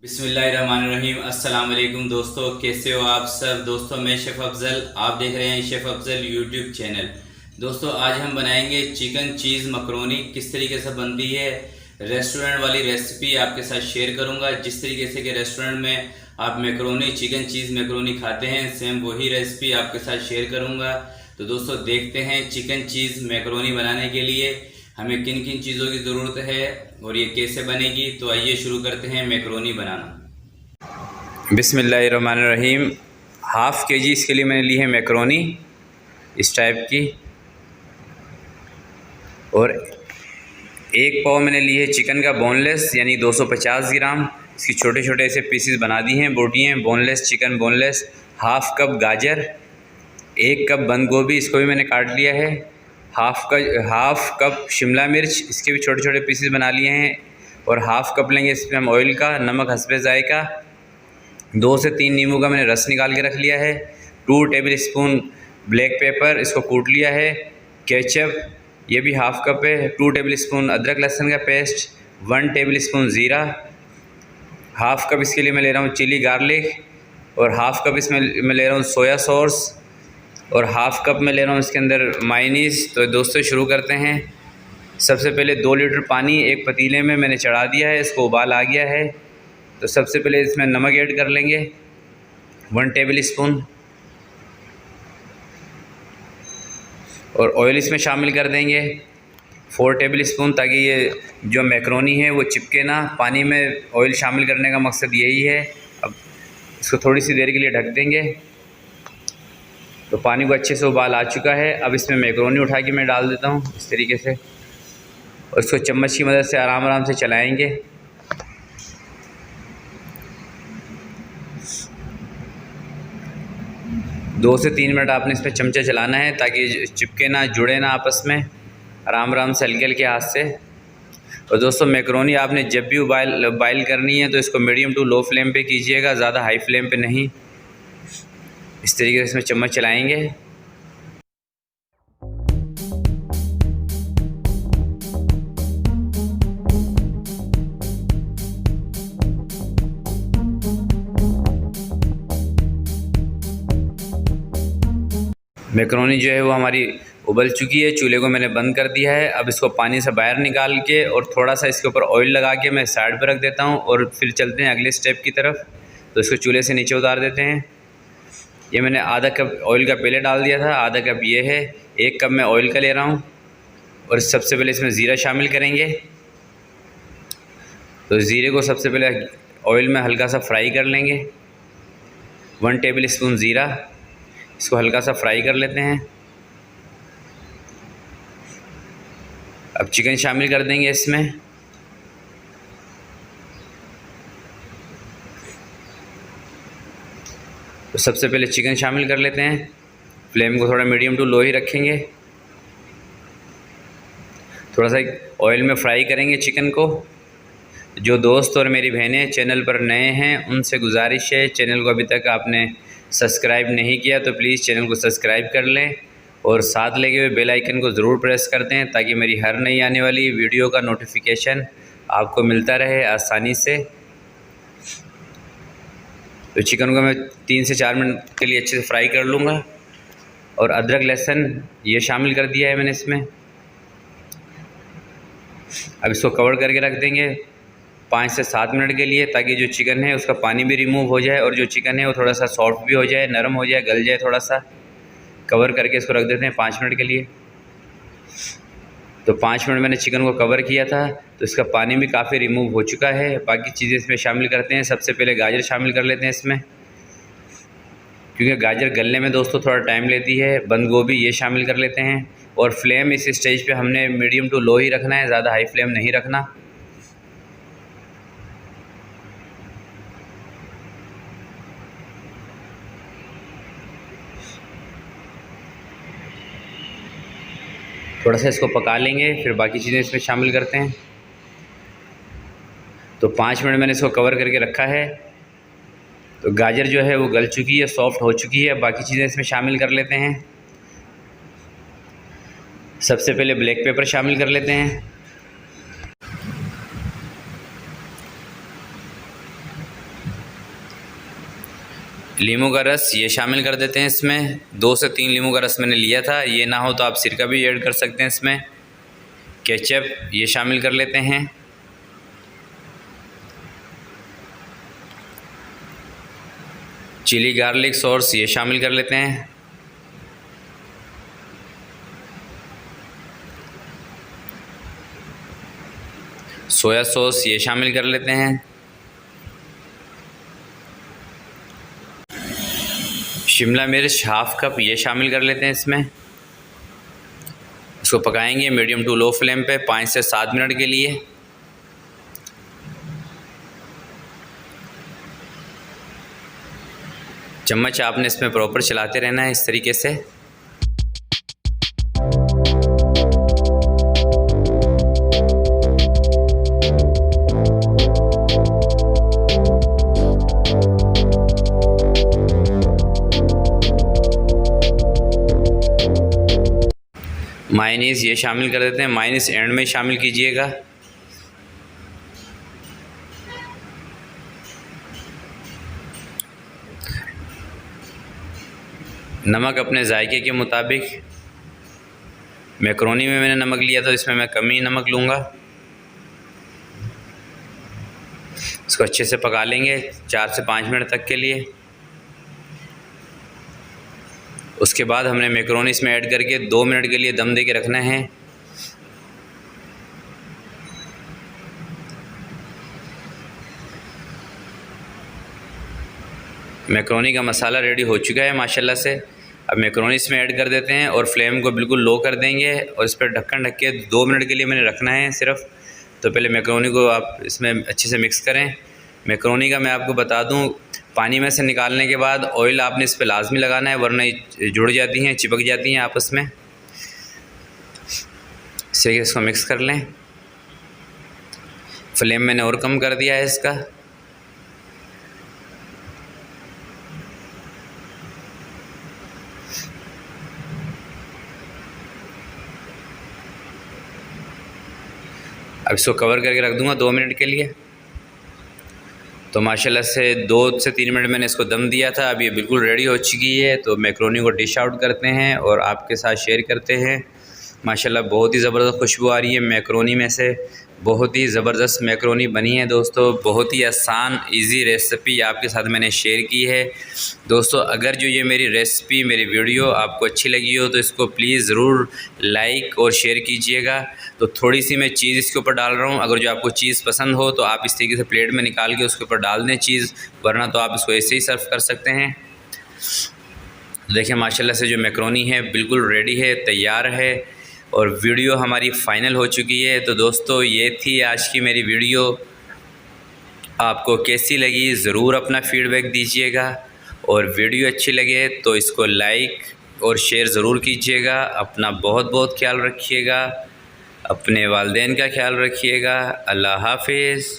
बिस्मिल्लाहिर्रहमानिर्रहीम। अस्सलाम वालेकुम दोस्तों, कैसे हो आप सब। दोस्तों मैं शेफ़ अफजल, आप देख रहे हैं शेफ़ अफजल यूट्यूब चैनल। दोस्तों आज हम बनाएंगे चिकन चीज़ मकरोनी। किस तरीके से बनती है रेस्टोरेंट वाली रेसिपी आपके साथ शेयर करूंगा। जिस तरीके से कि रेस्टोरेंट में आप मैकरोनी चिकन चीज़ मैकरोनी खाते हैं, सेम वही रेसिपी आपके साथ शेयर करूंगा। तो दोस्तों देखते हैं चिकन चीज़ मैकरोनी बनाने के लिए हमें किन किन चीज़ों की ज़रूरत है और ये कैसे बनेगी। तो आइए शुरू करते हैं मैकरोनी बनाना। बिस्मिल्लाहिर्रहमानिर्रहीम। हाफ़ के जी इसके लिए मैंने ली है मैकरोनी इस टाइप की, और एक पाव मैंने ली है चिकन का बोनलेस यानी 250 ग्राम। इसकी छोटे छोटे ऐसे पीसेस बना दी हैं, बोटियाँ boneless chicken boneless. Half cup गाजर, 1 कप बंद गोभी, इसको भी मैंने काट लिया है। हाफ़ कप शिमला मिर्च, इसके भी छोटे छोटे पीसेस बना लिए हैं। और हाफ़ कप लेंगे इसमें हम ऑयल का। नमक हस्बे ज़ायका। 2 से 3 नींबू का मैंने रस निकाल के रख लिया है। 2 टेबल स्पून ब्लैक पेपर, इसको कूट लिया है। केचप, ये भी हाफ़ कप है। 2 टेबल स्पून अदरक लहसुन का पेस्ट, 1 टेबल स्पून ज़ीरा। हाफ़ कप इसके लिए मैं ले रहा हूँ चिली गार्लिक, और हाफ़ कप इसमें मैं ले रहा हूँ सोया सॉस, और हाफ़ कप में ले रहा हूँ इसके अंदर मायोनीज़। तो दोस्तों शुरू करते हैं। सबसे पहले 2 लीटर पानी एक पतीले में मैंने चढ़ा दिया है, इसको उबाल आ गया है। तो सबसे पहले इसमें नमक ऐड कर लेंगे 1 टेबल स्पून, और ऑयल इसमें शामिल कर देंगे 4 टेबल स्पून, ताकि ये जो मैकरोनी है वो चिपके ना। पानी में ऑयल शामिल करने का मकसद यही है। अब इसको थोड़ी सी देर के लिए ढक देंगे। तो पानी को अच्छे से उबाल आ चुका है। अब इसमें मैकरोनी उठा के मैं डाल देता हूँ इस तरीके से, और इसको चम्मच की मदद से आराम आराम से चलाएंगे। दो से 3 मिनट आपने इस पर चमचा चलाना है ताकि चिपके ना, जुड़े ना आपस में। आराम आराम से हल्के हल्के हाथ से। और दोस्तों मैकरोनी आपने जब भी बॉयल करनी है तो इसको मीडियम टू लो फ्लेम पे कीजिएगा, ज़्यादा हाई फ्लेम पे नहीं। इस तरीके से इसमें चम्मच चलाएंगे। मैकरोनी जो है वो हमारी उबल चुकी है। चूल्हे को मैंने बंद कर दिया है। अब इसको पानी से बाहर निकाल के और थोड़ा सा इसके ऊपर ऑयल लगा के मैं साइड पर रख देता हूँ, और फिर चलते हैं अगले स्टेप की तरफ। तो इसको चूल्हे से नीचे उतार देते हैं। ये मैंने आधा कप ऑयल का पहले डाल दिया था, आधा कप ये है। 1 कप मैं ऑयल का ले रहा हूँ, और सबसे पहले इसमें ज़ीरा शामिल करेंगे। तो ज़ीरे को सबसे पहले ऑयल में हल्का सा फ्राई कर लेंगे। 1 टेबल स्पून ज़ीरा, इसको हल्का सा फ्राई कर लेते हैं। अब चिकन शामिल कर देंगे इसमें। तो सबसे पहले चिकन शामिल कर लेते हैं। फ्लेम को थोड़ा मीडियम टू लो ही रखेंगे। थोड़ा सा ऑयल में फ्राई करेंगे चिकन को। जो दोस्त और मेरी बहनें चैनल पर नए हैं उनसे गुजारिश है, चैनल को अभी तक आपने सब्सक्राइब नहीं किया तो प्लीज़ चैनल को सब्सक्राइब कर लें, और साथ लगे हुए बेल आइकन को ज़रूर प्रेस कर दें ताकि मेरी हर नई आने वाली वीडियो का नोटिफिकेशन आपको मिलता रहे आसानी से। तो चिकन को मैं 3 से 4 मिनट के लिए अच्छे से फ्राई कर लूँगा। और अदरक लहसुन ये शामिल कर दिया है मैंने इसमें। अब इसको कवर करके रख देंगे 5 से 7 मिनट के लिए, ताकि जो चिकन है उसका पानी भी रिमूव हो जाए और जो चिकन है वो थोड़ा सा सॉफ्ट भी हो जाए, नरम हो जाए, गल जाए थोड़ा सा। कवर करके इसको रख देते हैं 5 मिनट के लिए। तो 5 मिनट मैंने चिकन को कवर किया था, तो इसका पानी भी काफ़ी रिमूव हो चुका है। बाकी चीज़ें इसमें शामिल करते हैं। सबसे पहले गाजर शामिल कर लेते हैं इसमें, क्योंकि गाजर गलने में दोस्तों थोड़ा टाइम लेती है। बंद गोभी ये शामिल कर लेते हैं। और फ्लेम इस स्टेज पे हमने मीडियम टू लो ही रखना है, ज़्यादा हाई फ्लेम नहीं रखना। थोड़ा सा इसको पका लेंगे, फिर बाकी चीज़ें इसमें शामिल करते हैं। तो 5 मिनट मैंने इसको कवर करके रखा है। तो गाजर जो है वो गल चुकी है, सॉफ्ट हो चुकी है। बाकी चीज़ें इसमें शामिल कर लेते हैं। सबसे पहले ब्लैक पेपर शामिल कर लेते हैं। लीमू का रस ये शामिल कर देते हैं इसमें। 2 से 3 लीमू का रस मैंने लिया था, ये ना हो तो आप सिरका भी ऐड कर सकते हैं इसमें। केचप ये शामिल कर लेते हैं। चिली गार्लिक सॉस ये शामिल कर लेते हैं। सोया सॉस ये शामिल कर लेते हैं। शिमला मिर्च हाफ कप ये शामिल कर लेते हैं इसमें। इसको पकाएंगे मीडियम टू लो फ्लेम पे 5 से 7 मिनट के लिए। चम्मच आपने इसमें प्रॉपर चलाते रहना है इस तरीके से। मायोनीज़ ये शामिल कर देते हैं। मायोनीज़ एंड में शामिल कीजिएगा। नमक अपने जायके के मुताबिक। मैकरोनी में मैंने नमक लिया था, इसमें मैं कम ही नमक लूँगा। इसको अच्छे से पका लेंगे 4 से 5 मिनट तक के लिए। उसके बाद हमने मैकरोनी इसमें ऐड करके 2 मिनट के लिए दम दे के रखना है। मैकरोनी का मसाला रेडी हो चुका है माशाल्लाह से। अब मैकरोनी इसमें ऐड कर देते हैं और फ्लेम को बिल्कुल लो कर देंगे और इस पर ढक्कन ढक के 2 मिनट के लिए मैंने रखना है सिर्फ। तो पहले मैकरोनी को आप इसमें अच्छे से मिक्स करें। मैकरोनी का मैं आपको बता दूं, पानी में से निकालने के बाद ऑयल आपने इस पर लाजमी लगाना है, वरना जुड़ जाती हैं, चिपक जाती हैं आपस में। इसे इसको मिक्स कर लें। फ्लेम मैंने और कम कर दिया है इसका। अब इसको कवर करके रख दूंगा 2 मिनट के लिए। तो माशाल्लाह से 2 से 3 मिनट मैंने इसको दम दिया था। अब ये बिल्कुल रेडी हो चुकी है। तो मैकरोनी को डिश आउट करते हैं और आपके साथ शेयर करते हैं। माशाल्लाह बहुत ही ज़बरदस्त खुशबू आ रही है मैकरोनी में से। बहुत ही ज़बरदस्त मैकरोनी बनी है दोस्तों। बहुत ही आसान इजी रेसिपी आपके साथ मैंने शेयर की है। दोस्तों अगर जो ये मेरी रेसिपी, मेरी वीडियो आपको अच्छी लगी हो तो इसको प्लीज़ ज़रूर लाइक और शेयर कीजिएगा। तो थोड़ी सी मैं चीज़ इसके ऊपर डाल रहा हूँ। अगर जो आपको चीज़ पसंद हो तो आप इस तरीके से प्लेट में निकाल के उसके ऊपर डाल दें चीज़, वरना तो आप इसको ऐसे ही सर्व कर सकते हैं। देखिए माशाल्लाह से जो मैकरोनी है बिल्कुल रेडी है, तैयार है और वीडियो हमारी फ़ाइनल हो चुकी है। तो दोस्तों ये थी आज की मेरी वीडियो। आपको कैसी लगी ज़रूर अपना फ़ीडबैक दीजिएगा और वीडियो अच्छी लगे तो इसको लाइक और शेयर ज़रूर कीजिएगा। अपना बहुत बहुत ख्याल रखिएगा, अपने वालिदैन का ख्याल रखिएगा। अल्लाह हाफ़िज़।